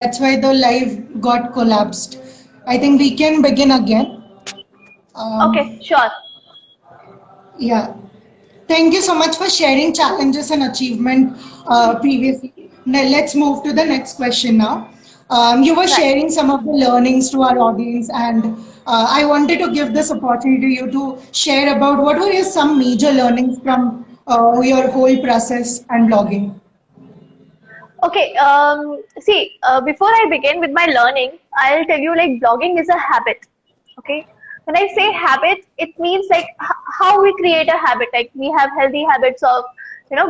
That's why the live got collapsed. I think we can begin again. Okay, Um, sure. yeah. Thank you so much for sharing challenges and achievement previously. Now let's move to the next question now. You were Right. sharing some of the learnings to our audience, and I wanted to give this opportunity to you to share about what were your some major learnings from your whole process and blogging. Okay, see, before I begin with my learning, I'll tell you like blogging is a habit. Okay, when I say habit, it means like how we create a habit. Like we have healthy habits of,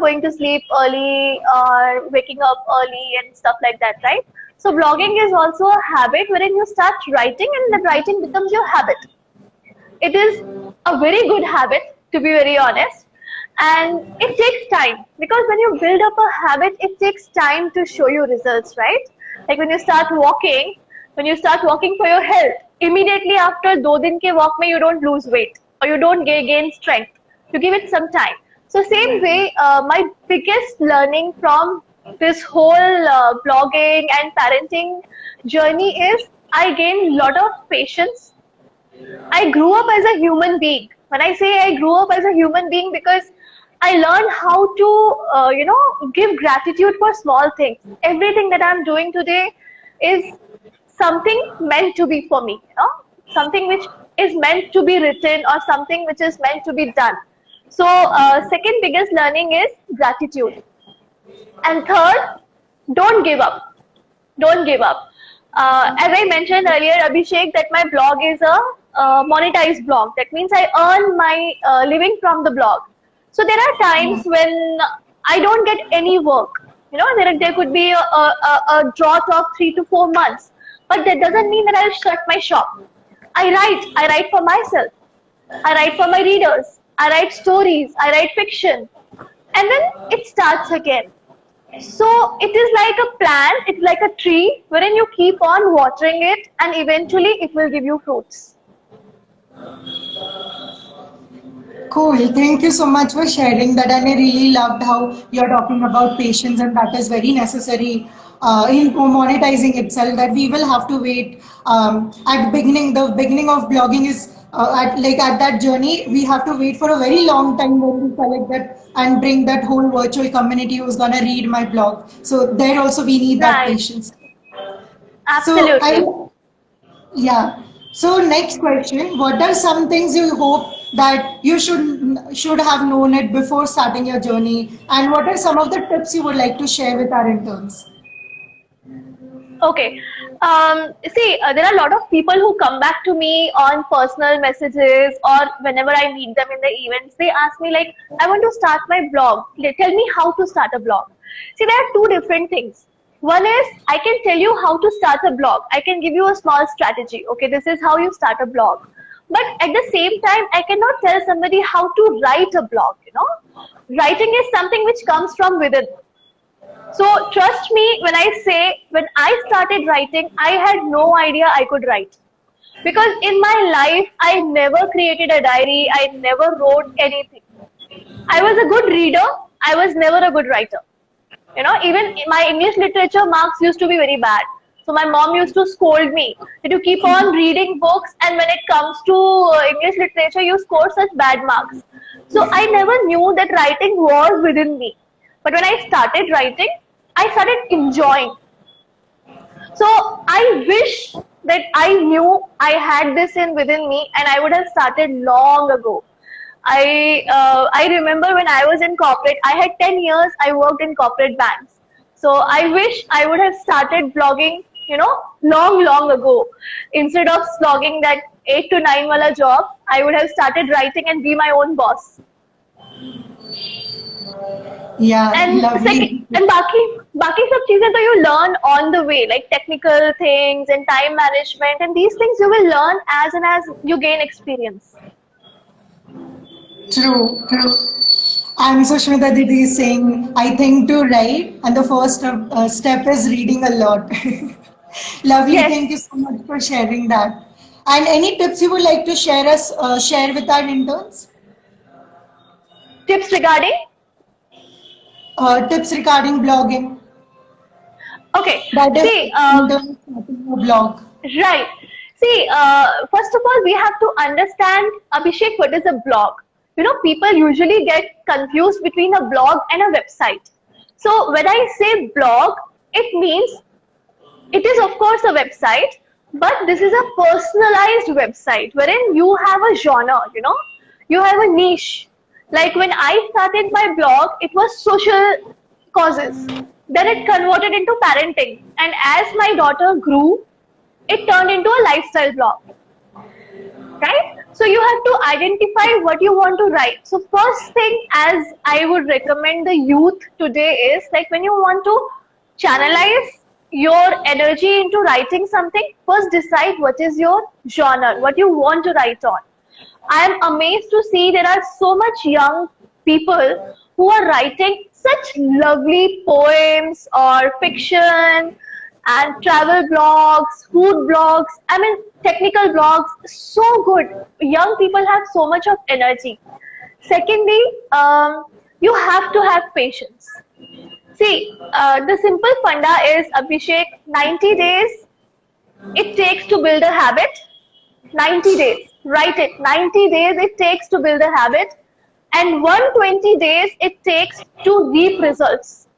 going to sleep early or waking up early and stuff like that, right? So blogging is also a habit wherein you start writing and the writing becomes your habit. It is a very good habit, to be very honest. And it takes time because when you build up a habit, it takes time to show you results, right? Like when you start walking for your health, immediately after 2 दिन के walk में you don't lose weight or you don't gain strength. You give it some time. So same way, my biggest learning from this whole blogging and parenting journey is I gained a lot of patience. I grew up as a human being. When I say I grew up as a human being, because I learned how to, give gratitude for small things. Everything that I'm doing today is something meant to be for me, something which is meant to be written or something which is meant to be done. So, second biggest learning is gratitude. And third, don't give up. Don't give up. As I mentioned earlier, Abhishek, that my blog is a monetized blog. That means I earn my living from the blog. So there are times when I don't get any work. There could be a drought of 3 to 4 months, but that doesn't mean that I'll shut my shop. I write for myself. I write for my readers. I write stories. I write fiction. And then it starts again. So it is like a plant, it's like a tree wherein you keep on watering it and eventually it will give you fruits. Cool. Thank you so much for sharing that. And I really loved how you're talking about patience, and that is very necessary in monetizing itself. That we will have to wait at beginning. The beginning of blogging is at that journey. We have to wait for a very long time when we collect that and bring that whole virtual community who's gonna read my blog. So there also we need that Right, patience. So I absolutely. yeah. So next question, what are some things you hope that you should have known it before starting your journey, and what are some of the tips you would like to share with our interns? Okay. See, there are a lot of people who come back to me on personal messages or whenever I meet them in the events, they ask me like, I want to start my blog. Tell me how to start a blog. See, there are two different things. One is I can tell you how to start a blog. I can give you a small strategy. Okay, this is how you start a blog. But at the same time, I cannot tell somebody how to write a blog. Writing is something which comes from within. So trust me when I say when I started writing, I had no idea I could write. Because in my life, I never created a diary, I never wrote anything. I was a good reader, I was never a good writer. Even my English literature marks used to be very bad. So my mom used to scold me that you keep on reading books and when it comes to English literature, you score such bad marks. So I never knew that writing was within me. But when I started writing, I started enjoying. So I wish that I knew I had this in within me and I would have started long ago. I remember when I was in corporate, I had 10 years I worked in corporate banks. So I wish I would have started blogging, long ago. Instead of slogging that 8 to 9 wala job, I would have started writing and be my own boss. Yeah, And second, lovely. and बाकी सब चीजें तो you learn on the way, like technical things and time management, and these things you will learn as and as you gain experience. True, true. And Sushmita Didi is saying, I think to write, and the first step is reading a lot. Lovely. Yes, Thank you so much for sharing that. And any tips you would like to share with our interns? tips regarding. Tips regarding blogging. Okay. That is See, in terms of starting a blog. right. See, first of all, we have to understand, Abhishek, what is a blog? You know, people usually get confused between a blog and a website. So when I say blog, it means it is of course a website, but this is a personalized website wherein you have a genre, you know, you have a niche. Like when I started my blog, it was social causes. Then it converted into parenting. And as my daughter grew, it turned into a lifestyle blog, right? So you have to identify what you want to write. So first thing, as I would recommend the youth today, is like when you want to channelize your energy into writing something, first decide what is your genre, what you want to write on. I am amazed to see there are so much young people who are writing such lovely poems or fiction and travel blogs, food blogs, I mean technical blogs, so good. Young people have so much of energy. Secondly, you have to have patience. See, the simple funda is, Abhishek, 90 days it takes to build a habit. 90 days. Write it. 90 days it takes to build a habit, and 120 days it takes to reap results.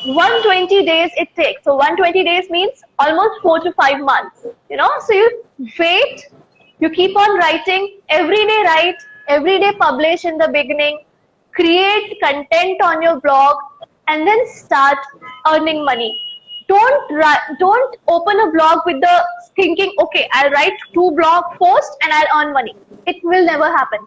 120 days it takes. So 120 days means almost 4 to 5 months. You know, so you wait, you keep on writing, every day write, every day publish in the beginning, create content on your blog, and then start earning money. Don't open a blog with the thinking, okay, I'll write 2 blog posts and I'll earn money. It will never happen.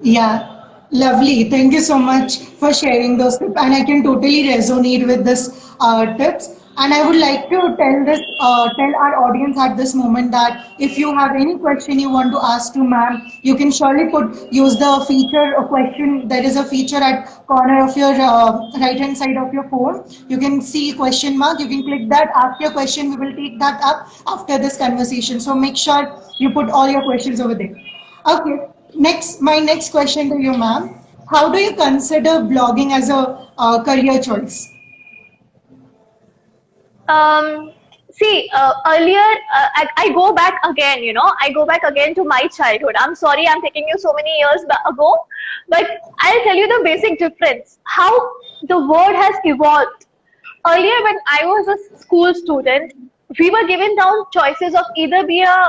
Yeah, lovely. Thank you so much for sharing those tips, and I can totally resonate with this tips. And I would like to tell our audience at this moment that if you have any question you want to ask to ma'am, you can surely use the feature or question. There is a feature at corner of your right hand side of your phone. You can see question mark. You can click that, ask your question. We will take that up after this conversation. So make sure you put all your questions over there. Okay. My next question to you, ma'am. How do you consider blogging as a career choice? Earlier, I go back again, you know, I go back again to my childhood. I'm sorry I'm taking you so many years ago, but I'll tell you the basic difference, how the world has evolved. Earlier, when I was a school student, we were given down choices of either be a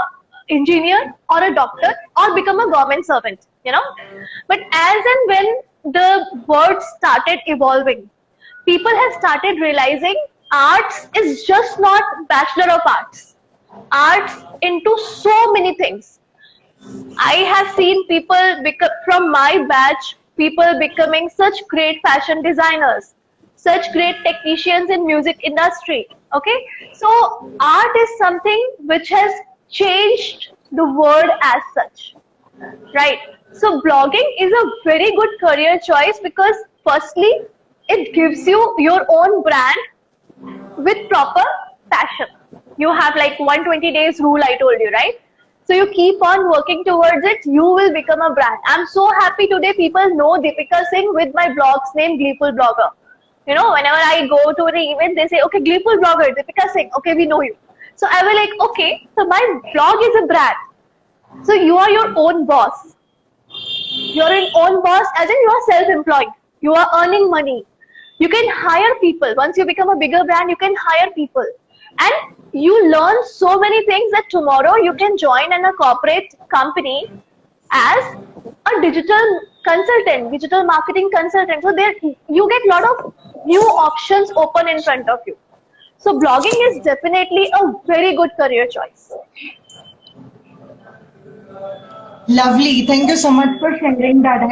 engineer or a doctor or become a government servant, you know. But as and when the world started evolving, people have started realizing arts is just not bachelor of arts. Arts into so many things. I have seen people from my batch, people becoming such great fashion designers, such great technicians in music industry. Okay, so art is something which has changed the world as such, right? So blogging is a very good career choice because firstly, it gives you your own brand with proper passion. You have like 120 days rule, I told you, right? So you keep on working towards it, you will become a brand. I'm so happy today people know Deepika Singh with my blog's name, Gleeful Blogger. You know, whenever I go to an event, they say, okay, Gleeful Blogger, Deepika Singh, okay, we know you. So I will like, okay, so my blog is a brand. So you are your own boss. You're an own boss as in you are self-employed. You are earning money. You can hire people. Once you become a bigger brand, you can hire people. And you learn so many things that tomorrow you can join in a corporate company as a digital consultant, digital marketing consultant. So there you get a lot of new options open in front of you. So blogging is definitely a very good career choice. Lovely. Thank you so much for sharing that.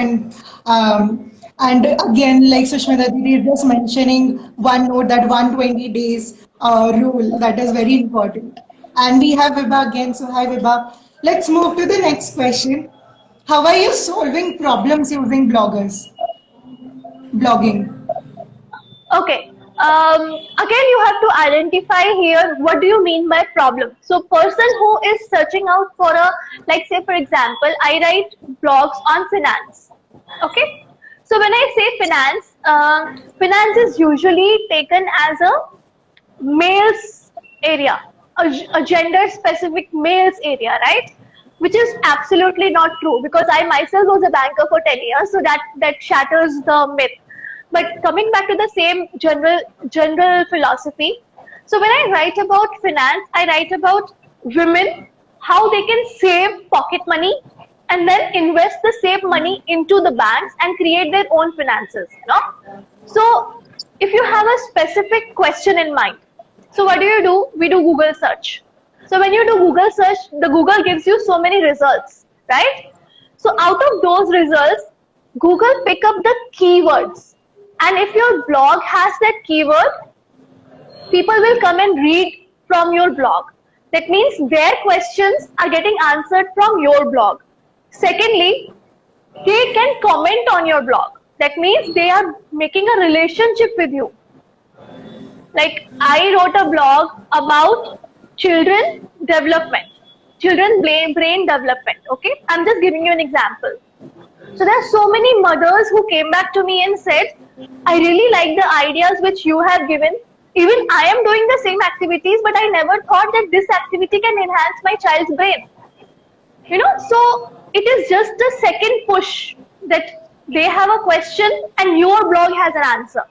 And again, like Sushmita Didi is just mentioning one note, that 120 days rule, that is very important. And we have Vibha again. So hi Vibha. Let's move to the next question. How are you solving problems using blogging? Okay. Again, you have to identify here what do you mean by problem. So, person who is searching out for a, like say for example, I write blogs on finance. Okay. So when I say finance, finance is usually taken as a males area, a gender specific males area, right? Which is absolutely not true, because I myself was a banker for 10 years, so that shatters the myth. But coming back to the same general philosophy, so when I write about finance, I write about women, how they can save pocket money and then invest the saved money into the banks and create their own finances, you know? So if you have a specific question in mind, so what do? We do Google search. So when you do Google search, the Google gives you so many results, right? So out of those results, Google pick up the keywords. And if your blog has that keyword, people will come and read from your blog. That means their questions are getting answered from your blog. Secondly, they can comment on your blog. That means they are making a relationship with you. Like I wrote a blog about children development, children brain development. Okay, I'm just giving you an example. So there are so many mothers who came back to me and said, I really like the ideas which you have given. Even I am doing the same activities, but I never thought that this activity can enhance my child's brain. You know, so it is just the second push that they have a question and your blog has an answer.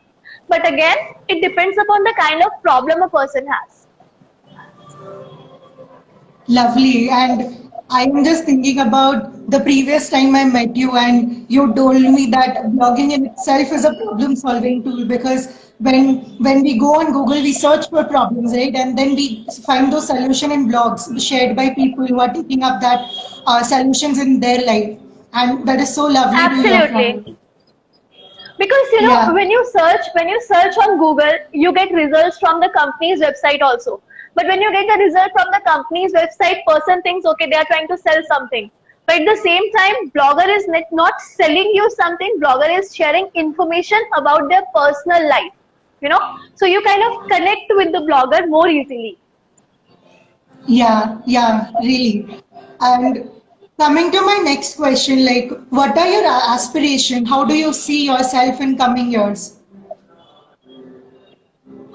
But again, it depends upon the kind of problem a person has. Lovely. And I'm just thinking about the previous time I met you, and you told me that blogging in itself is a problem solving tool, because when we go on Google, we search for problems, right? And then we find those solution in blogs shared by people who are taking up that solutions in their life. And that is so lovely to hear from Absolutely. you. Because you know, Yeah. when you search on Google, you get results from the company's website also. But when you get the result from the company's website, person thinks, okay, they are trying to sell something. But at the same time, blogger is not selling you something. Blogger is sharing information about their personal life. You know, so you kind of connect with the blogger more easily. Yeah, really. And coming to my next question, like, what are your aspirations? How do you see yourself in coming years?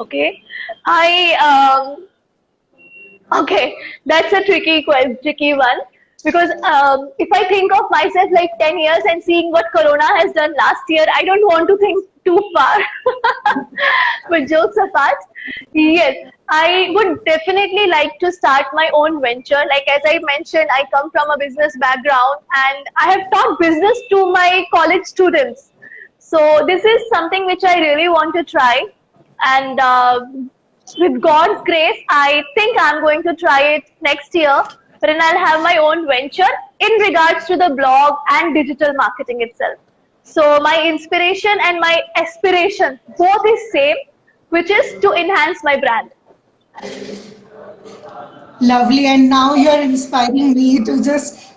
Okay, I Okay, that's a tricky one, because if I think of myself like 10 years and seeing what Corona has done last year, I don't want to think too far. But jokes apart, yes, I would definitely like to start my own venture. Like as I mentioned, I come from a business background and I have taught business to my college students. So this is something which I really want to try, and with God's grace, I think I'm going to try it next year, wherein I'll have my own venture in regards to the blog and digital marketing itself. So my inspiration and my aspiration both is same, which is to enhance my brand. Lovely. And now you're inspiring me to just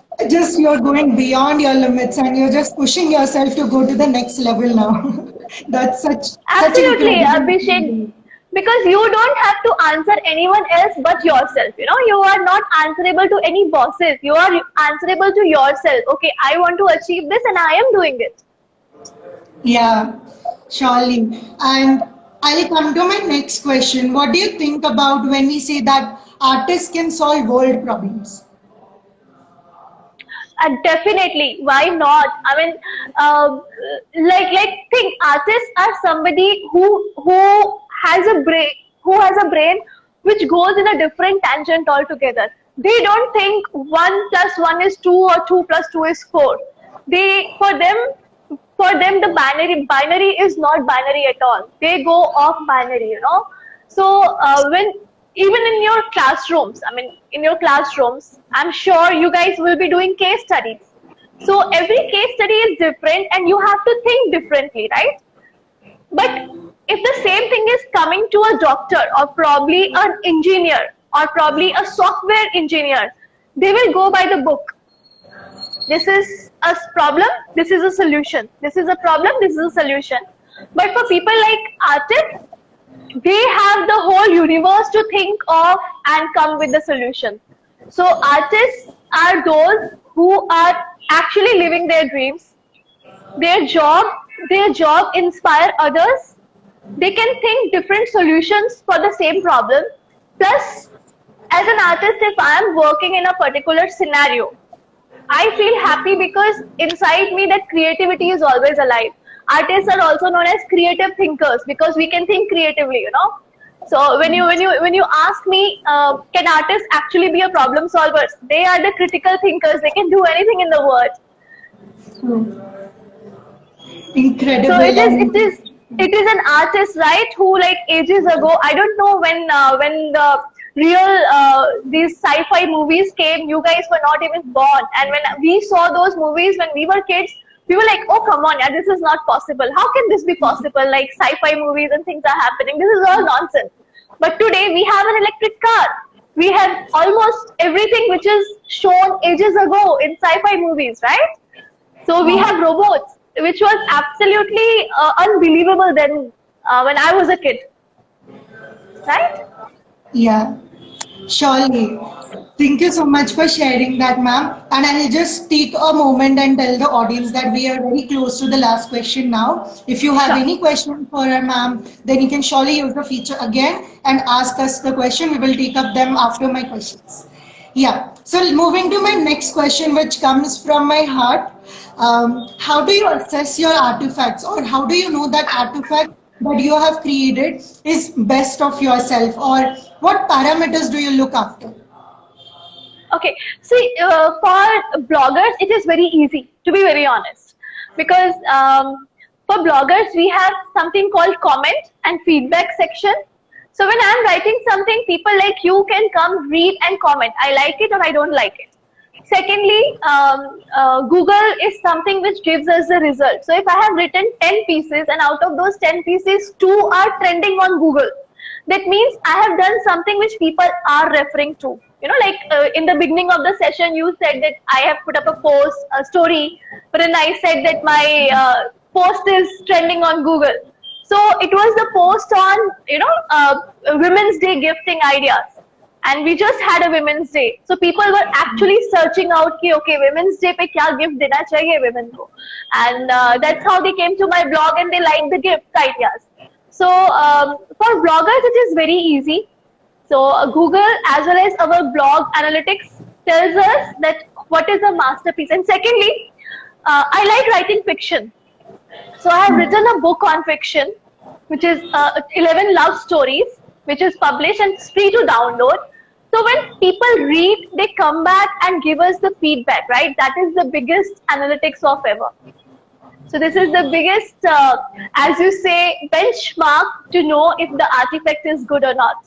you're going beyond your limits and you're just pushing yourself to go to the next level now. That's such Absolutely, incredible to Abhishek. see. Because you don't have to answer anyone else but yourself. You know, you are not answerable to any bosses. You are answerable to yourself. Okay, I want to achieve this and I am doing it. Yeah, surely. And I'll come to my next question. What do you think about when we say that artists can solve world problems? Definitely, why not? I mean, think artists are somebody who has a brain, who has a brain which goes in a different tangent altogether. They don't think 1 plus 1 is 2 or 2 plus 2 is 4. They for them the binary is not binary at all. They go off binary, you know. So when even in your classrooms, I mean, in your classrooms, I'm sure you guys will be doing case studies. So every case study is different and you have to think differently, right? But if the same thing is coming to a doctor or probably an engineer or probably a software engineer, they will go by the book. This is a problem, this is a solution. This is a problem, this is a solution. But for people like artists, they have the whole universe to think of and come with the solution. So artists are those who are actually living their dreams. Their job, their job inspire others. They can think different solutions for the same problem. Plus, as an artist, if I am working in a particular scenario, I feel happy because inside me that creativity is always alive. Artists are also known as creative thinkers because we can think creatively, you know. So when you ask me, can artists actually be a problem solvers? They are the critical thinkers. They can do anything in the world. So So incredible. And it is an artist, right? Who like ages ago, I don't know when the real these sci-fi movies came. You guys were not even born, and when we saw those movies when we were kids, we were like, oh come on, yeah, this is not possible. How can this be possible? Like sci-fi movies and things are happening. This is all nonsense. But today we have an electric car. We have almost everything which is shown ages ago in sci-fi movies, right? So we have robots, which was absolutely unbelievable then when I was a kid, right? yeah, surely. Thank you so much for sharing that, ma'am. And I'll just take a moment and tell the audience that we are very close to the last question now. If you have Sure. any question for our ma'am, then you can surely use the feature again and ask us the question. We will take up them after my questions. Yeah. So moving to my next question, which comes from my heart. How do you assess your artifacts, or how do you know that artifact that you have created is best of yourself, or what parameters do you look after? Okay, see, for bloggers, it is very easy, to be very honest, because for bloggers, we have something called comment and feedback section. So when I'm writing something, people like you can come read and comment. I like it or I don't like it. Secondly, Google is something which gives us the result. So if I have written 10 pieces and out of those 10 pieces, 2 are trending on Google, that means I have done something which people are referring to. You know, like in the beginning of the session, you said that I have put up a post, a story, but then I said that my post is trending on Google. So it was the post on, you know, Women's Day gifting ideas. And we just had a Women's Day. So people were actually searching out, ki, okay, Women's Day pe kya gift dena chahiye women ko. And that's how they came to my blog and they liked the gift ideas. So for bloggers, it is very easy. So Google as well as our blog analytics tells us that what is a masterpiece. And secondly, I like writing fiction. So I have written a book on fiction, which is 11 love stories, which is published and it's free to download. So when people read, they come back and give us the feedback, right? That is the biggest analytics of ever. So this is the biggest, as you say, benchmark to know if the artifact is good or not.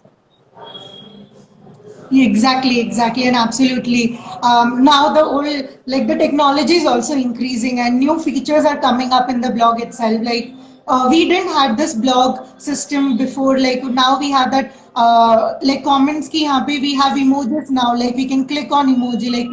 Yeah, exactly, and absolutely. Now the old, like the technology is also increasing, and new features are coming up in the blog itself. Like we didn't have this blog system before. Like now we have that. Like comments ki यहाँ पे we have emojis now. Like we can click on emoji. Like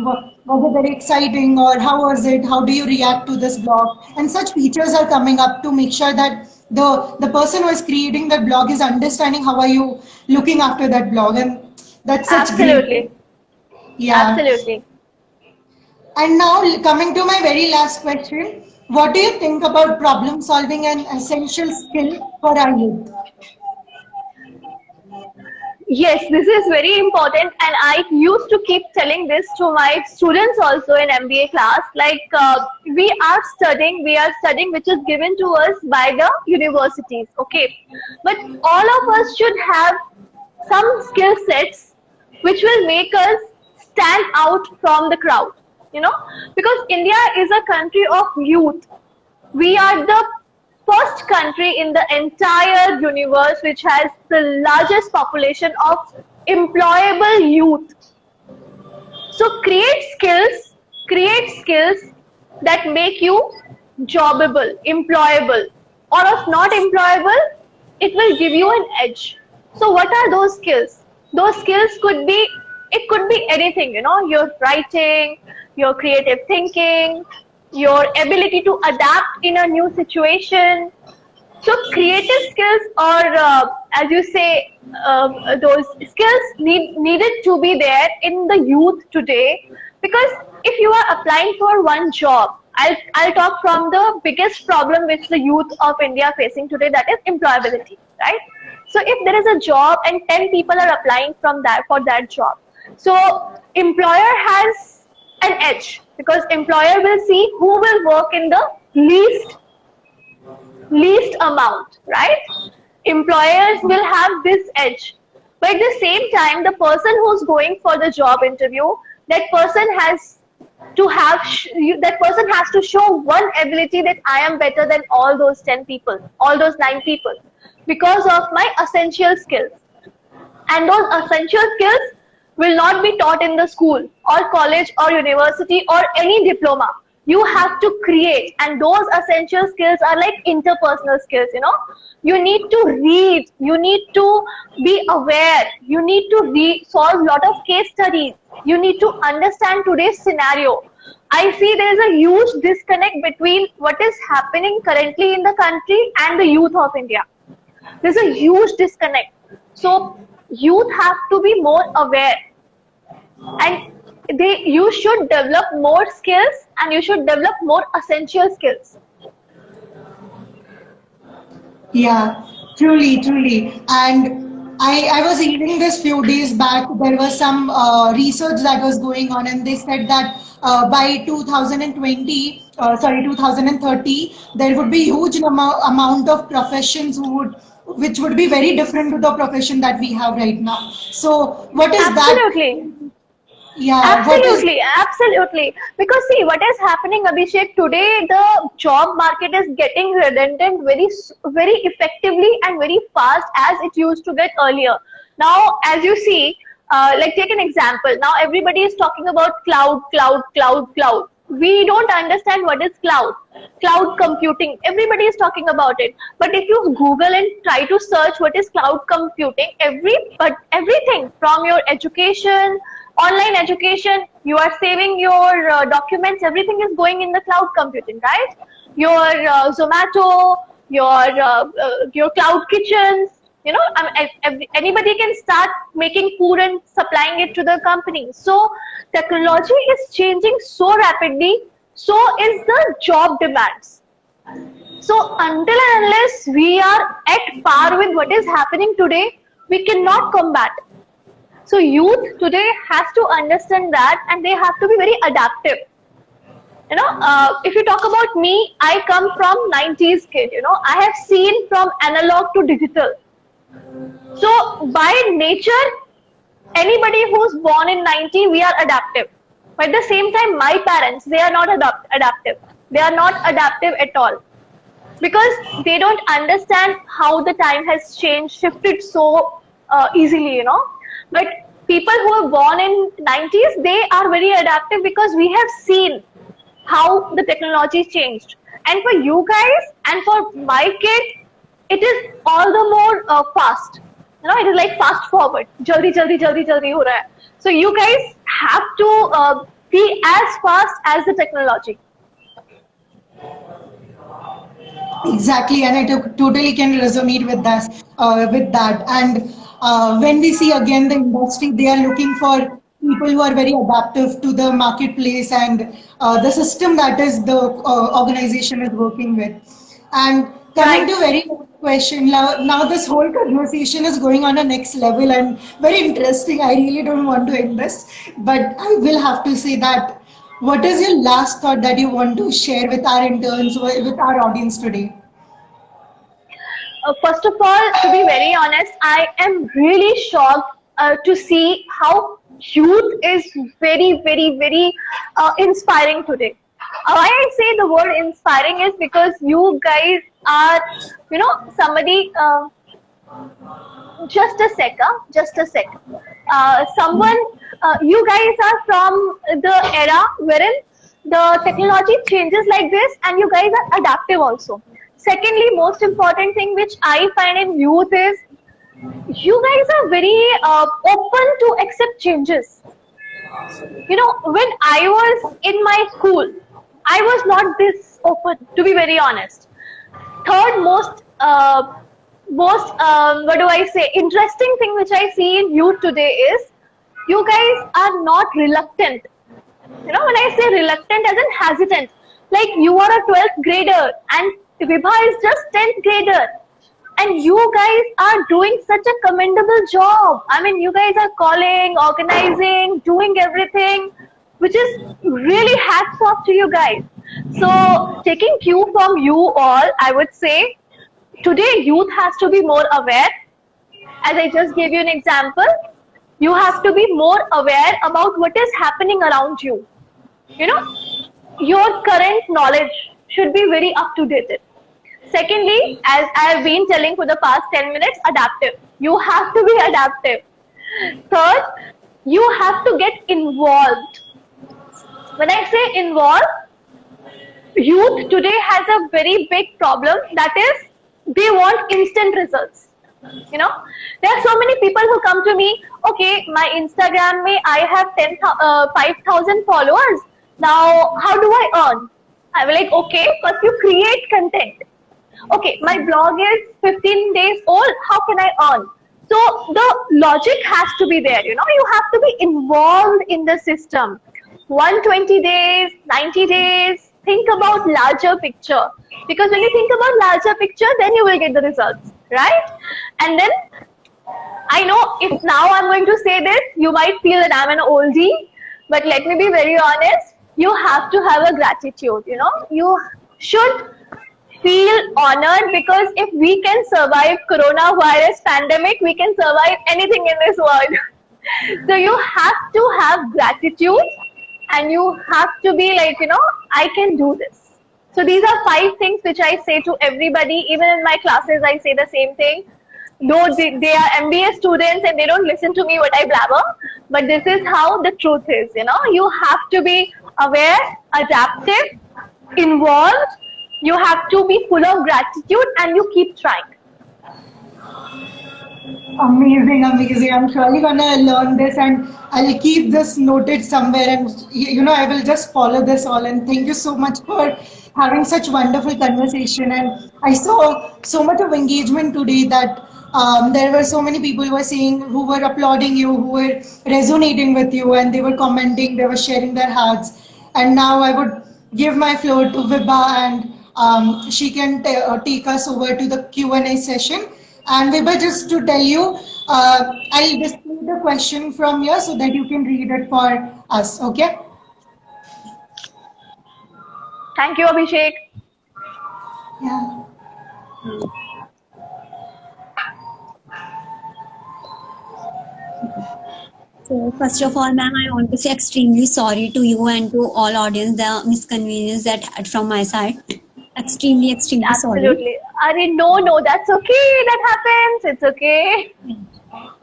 was it very exciting, or how was it? How do you react to this blog? And such features are coming up to make sure that the person who is creating that blog is understanding how are you looking after that blog, and that's such great. Absolutely. Yeah. Absolutely. And now coming to my very last question, what do you think about problem solving, an essential skill for our youth? Yes, this is very important, and I used to keep telling this to my students also in MBA class. Like we are studying, which is given to us by the universities. Okay, but all of us should have some skill sets which will make us stand out from the crowd. You know, because India is a country of youth. We are the first country in the entire universe which has the largest population of employable youth. So create skills that make you jobbable, employable, or if not employable, it will give you an edge. So what are those skills? Those skills it could be anything, you know, your writing, your creative thinking, your ability to adapt in a new situation. So creative skills, or as you say, those skills needed to be there in the youth today, because if you are applying for one job, I'll talk from the biggest problem which the youth of India are facing today, that is employability, right? So if there is a job and 10 people are applying from that for that job, so employer has an edge because employer will see who will work in the least amount, right? Employers will have this edge. But at the same time, the person who's going for the job interview, that person has to have that person has to show one ability, that I am better than all those 10 people, all those 9 people, because of my essential skills. And those essential skills will not be taught in the school or college or university or any diploma. You have to create, and those essential skills are like interpersonal skills. You need to read, you need to be aware, you need to solve a lot of case studies, you need to understand today's scenario. I see there is a huge disconnect between what is happening currently in the country and the youth of India. There's a huge disconnect. So youth have to be more aware, and you should develop more skills, and you should develop more essential skills. Yeah, truly, truly. And I was reading this few days back. There was some research that was going on, and they said that by 2020, 2030, there would be huge amount of professions which would be very different to the profession that we have right now. So, what is that? Absolutely. Yeah, what is? Absolutely, absolutely. Because see, what is happening, Abhishek, today the job market is getting redundant very effectively and very fast as it used to get earlier. Now, as you see, like take an example. Now everybody is talking about cloud, cloud, cloud, cloud. We don't understand what is cloud. Cloud computing. Everybody is talking about it. But if you Google and try to search what is cloud computing, everything from your education, online education, you are saving your documents, everything is going in the cloud computing, right? Your Zomato, your cloud kitchens, anybody can start making food and supplying it to the company. So technology is changing so rapidly, so is the job demands. So until and unless we are at par with what is happening today, we cannot combat. So youth today has to understand that, and they have to be very adaptive. If you talk about me, I come from 90s kid. I have seen from analog to digital. So by nature, anybody who's born in 90, we are adaptive. But at the same time, my parents, they are not adaptive. They are not adaptive at all, because they don't understand how the time has changed, shifted so easily. But people who are born in 90s, they are very adaptive because we have seen how the technology changed. And for you guys and for my kid, it is all the more fast. It is like fast forward. Jaldi, jaldi, jaldi, jaldi ho raha hai. So you guys have to be as fast as the technology. Exactly, and I totally can resonate with that. And when we see again the industry, they are looking for people who are very adaptive to the marketplace and the system that is the organization is working with. And coming Right. to very next question, now this whole conversation is going on a next level and very interesting. I really don't want to end this, but I will have to say that. What is your last thought that you want to share with our interns, with our audience today? First of all, to be very honest, I am really shocked to see how youth is very, very, very inspiring today. Why I say the word inspiring is because you guys are, somebody. Just a sec, just a sec. You guys are from the era wherein the technology changes like this, and you guys are adaptive also. Secondly, most important thing which I find in youth is you guys are very open to accept changes. When I was in my school, I was not this open, to be very honest. Third most what do I say, interesting thing which I see in youth today is you guys are not reluctant. When I say reluctant as in hesitant, Like you are a 12th grader and Vibha is just 10th grader. And you guys are doing such a commendable job. I mean, you guys are calling, organizing, doing everything, which is really hats off to you guys. So, taking cue from you all, I would say today youth has to be more aware. As I just gave you an example, you have to be more aware about what is happening around you. You know, your current knowledge should be very up to date. Secondly, as I have been telling for the past 10 minutes, adaptive. You have to be adaptive. Third, you have to get involved. When I say involved, youth today has a very big problem, that is they want instant results. You know, there are so many people who come to me, okay, my Instagram may I have 5,000 followers. Now, how do I earn? I'm like, okay, first you create content. Okay, my blog is 15 days old. How can I earn? So the logic has to be there. You know, you have to be involved in the system. 120 days, 90 days. Think about larger picture. Because when you think about larger picture, then you will get the results, right? And then I know if now I'm going to say this, you might feel that I'm an oldie. But let me be very honest. You have to have a gratitude. You know, you should feel honored, because if we can survive coronavirus pandemic, we can survive anything in this world. So you have to have gratitude, and you have to be like, you know, I can do this. So these are 5 things which I say to everybody. Even in my classes, I say the same thing. Though they are MBA students and they don't listen to me what I blabber, but this is how the truth is. You know, you have to be aware, adaptive, involved. You have to be full of gratitude, and you keep trying. Amazing, amazing. I'm surely gonna learn this and I'll keep this noted somewhere, and you know, I will just follow this all. And thank you so much for having such wonderful conversation. And I saw so much of engagement today that there were so many people who were saying, who were applauding you, who were resonating with you, and they were commenting, they were sharing their hearts. And now I would give my floor to Vibha, and she can take us over to the Q&A session. And Vibha, just to tell you, I'll display the question from here so that you can read it for us, okay? Thank you, Abhishek. Yeah. So first of all, ma'am, I want to say extremely sorry to you and to all audience the misconvenience that had from my side. Extremely, extremely sorry. Absolutely. No, that's okay. That happens. It's okay.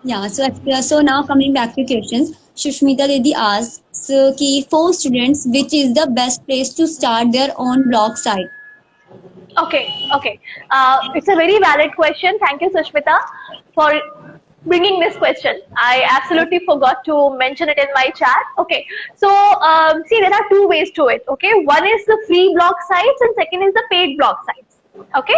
Yeah. So now coming back to questions, Shushmita Dedi asks, ki for students, which is the best place to start their own blog site? Okay. It's a very valid question. Thank you, Sushmita, for bringing this question. I absolutely forgot to mention it in my chat. Okay, so see, there are 2 ways to it. Okay, one is the free blog sites, and second is the paid blog sites. Okay,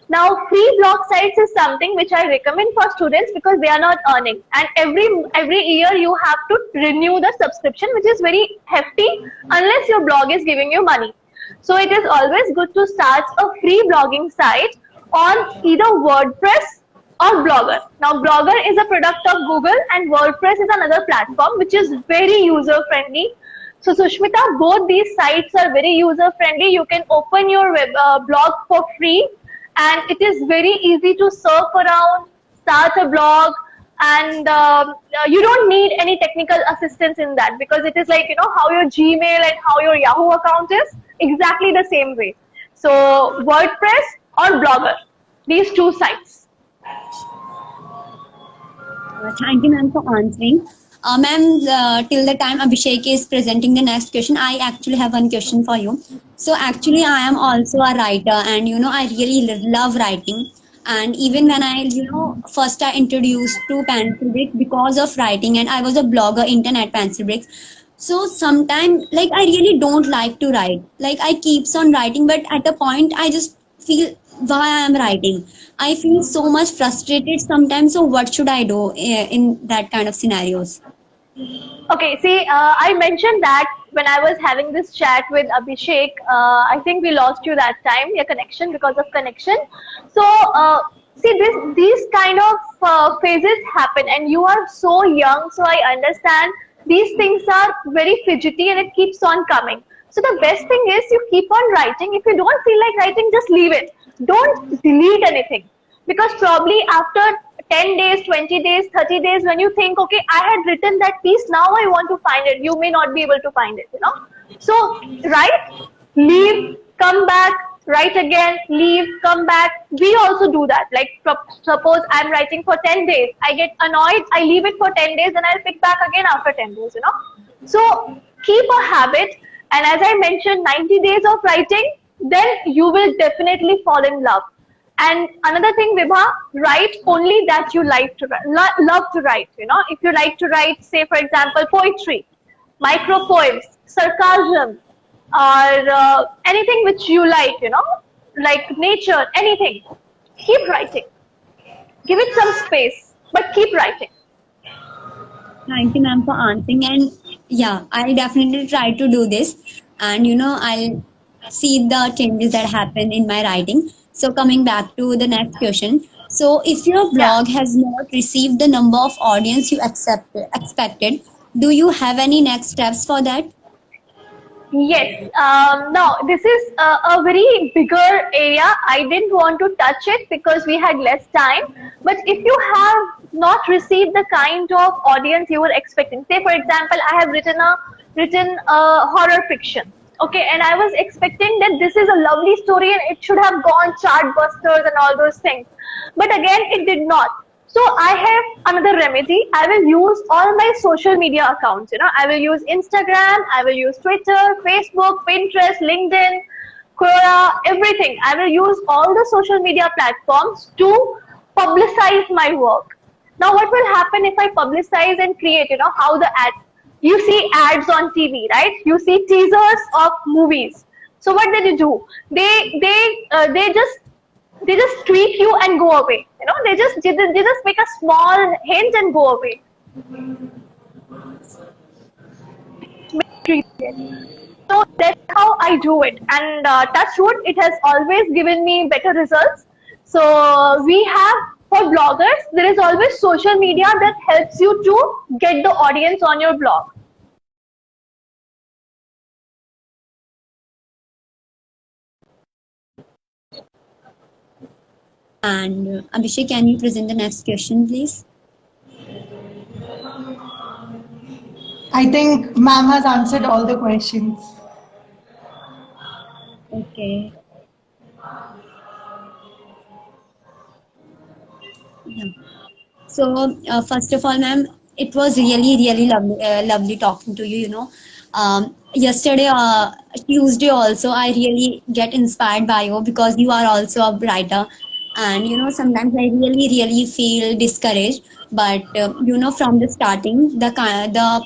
now free blog sites is something which I recommend for students because they are not earning, and every year you have to renew the subscription, which is very hefty unless your blog is giving you money. So it is always good to start a free blogging site on either WordPress or Blogger. Now, Blogger is a product of Google, and WordPress is another platform which is very user friendly. So, Sushmita, both these sites are very user friendly. You can open your web blog for free, and it is very easy to surf around, start a blog, and you don't need any technical assistance in that, because it is like, you know, how your Gmail and how your Yahoo account is exactly the same way. So, WordPress or Blogger, these 2 sites. Thank you, ma'am, for answering. Ma'am, till the time Abhishek is presenting the next question, I actually have one question for you. So actually, I am also a writer, and you know, I really love writing. And even when I, first I introduced to Pencilbricks because of writing, and I was a blogger, internet Pencilbricks. So sometimes, like, I really don't like to write. Like, I keeps on writing, but at a point, I just feel why I am writing. I feel so much frustrated sometimes. So what should I do in that kind of scenarios? Okay, see, I mentioned that when I was having this chat with Abhishek, I think we lost you that time, your connection, because of connection. So, see, these kind of phases happen, and you are so young, so I understand these things are very fidgety and it keeps on coming. So the best thing is you keep on writing. If you don't feel like writing, just leave it. Don't delete anything, because probably after 10 days, 20 days, 30 days, when you think, okay, I had written that piece, now I want to find it, you may not be able to find it, you know. So write, leave, come back, write again, leave, come back. We also do that. Like suppose I'm writing for 10 days, I get annoyed, I leave it for 10 days and I'll pick back again after 10 days, you know. So keep a habit, and as I mentioned, 90 days of writing, then you will definitely fall in love. And another thing, Vibha, write only that you like to love to write. You know, if you like to write, say for example, poetry, micro poems, sarcasm, or anything which you like, you know, like nature, anything, keep writing. Give it some space, but keep writing. Thank you, ma'am, for answering. And yeah, I'll definitely try to do this. And I'll see the changes that happen in my writing. So coming back to the next question. So if your Yeah. blog has not received the number of audience you expected, do you have any next steps for that? Yes. Now, this is a very bigger area. I didn't want to touch it because we had less time. But if you have not received the kind of audience you were expecting, say for example, I have written a horror fiction. Okay, and I was expecting that this is a lovely story and it should have gone chartbusters and all those things. But again, it did not. So I have another remedy. I will use all my social media accounts. You know, I will use Instagram, I will use Twitter, Facebook, Pinterest, LinkedIn, Quora, everything. I will use all the social media platforms to publicize my work. Now, what will happen if I publicize and create? You know, how the ad. You see ads on TV, right? You see teasers of movies. So what did they do? They just tweak you and go away. You know, they just make a small hint and go away. So that's how I do it. And touch wood, it has always given me better results. So we have, for bloggers, there is always social media that helps you to get the audience on your blog. And Abhishek, can you present the next question, please? I think ma'am has answered all the questions. Okay. Yeah. So, first of all, ma'am, it was really, really lovely talking to you. Yesterday, Tuesday also, I really get inspired by you because you are also a writer, and sometimes I really, really feel discouraged. But from the starting, the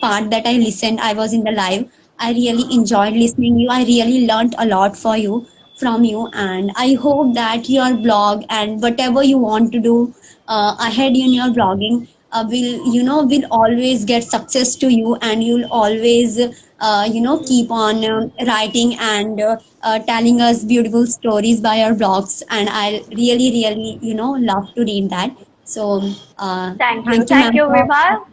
part that I listened, I was in the live. I really enjoyed listening you. I really learned a lot from you, and I hope that your blog and whatever you want to do ahead in your blogging will always get success to you, and you'll always keep on writing and telling us beautiful stories by your blogs, and I really really love to read that. So thank you, Thank ma'am, you, for Vibha.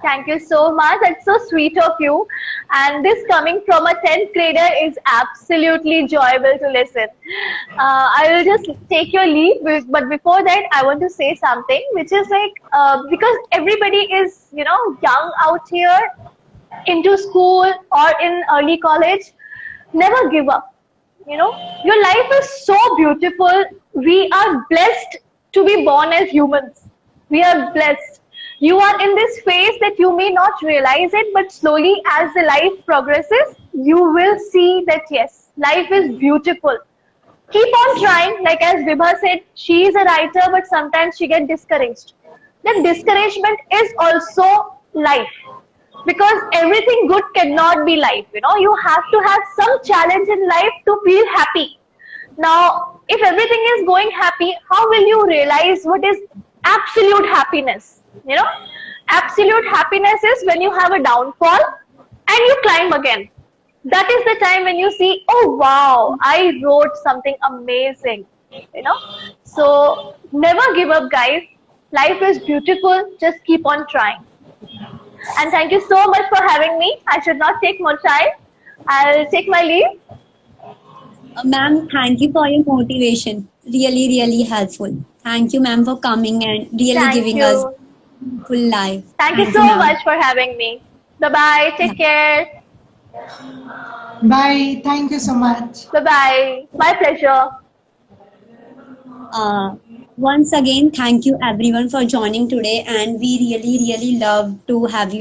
Thank you so much. That's so sweet of you. And this coming from a 10th grader is absolutely enjoyable to listen. I will just take your leave, but before that, I want to say something, which is like, because everybody is, young out here, into school or in early college, never give up. Your life is so beautiful. We are blessed to be born as humans. We are blessed. You are in this phase that you may not realize it, but slowly as the life progresses, you will see that yes, life is beautiful. Keep on trying. Like as Vibha said, she is a writer, but sometimes she gets discouraged. That discouragement is also life, because everything good cannot be life. You have to have some challenge in life to feel happy. Now, if everything is going happy, how will you realize what is absolute happiness? Absolute happiness is when you have a downfall and you climb again. that is the time when you see, oh wow, I wrote something amazing, you know. So never give up, guys. Life is beautiful. Just keep on trying. And thank you so much for having me. I should not take more time. I'll take my leave. Ma'am, thank you for your motivation. Really, really helpful. Thank you, ma'am, for coming and really Thank giving us you. full life. Thank you Thank you, so ma'am. much for having me. Bye bye. Yeah. Take care. Bye. Thank you so much. Bye bye. My pleasure. Uh, Once again, thank you everyone for joining today, and we really, really love to have you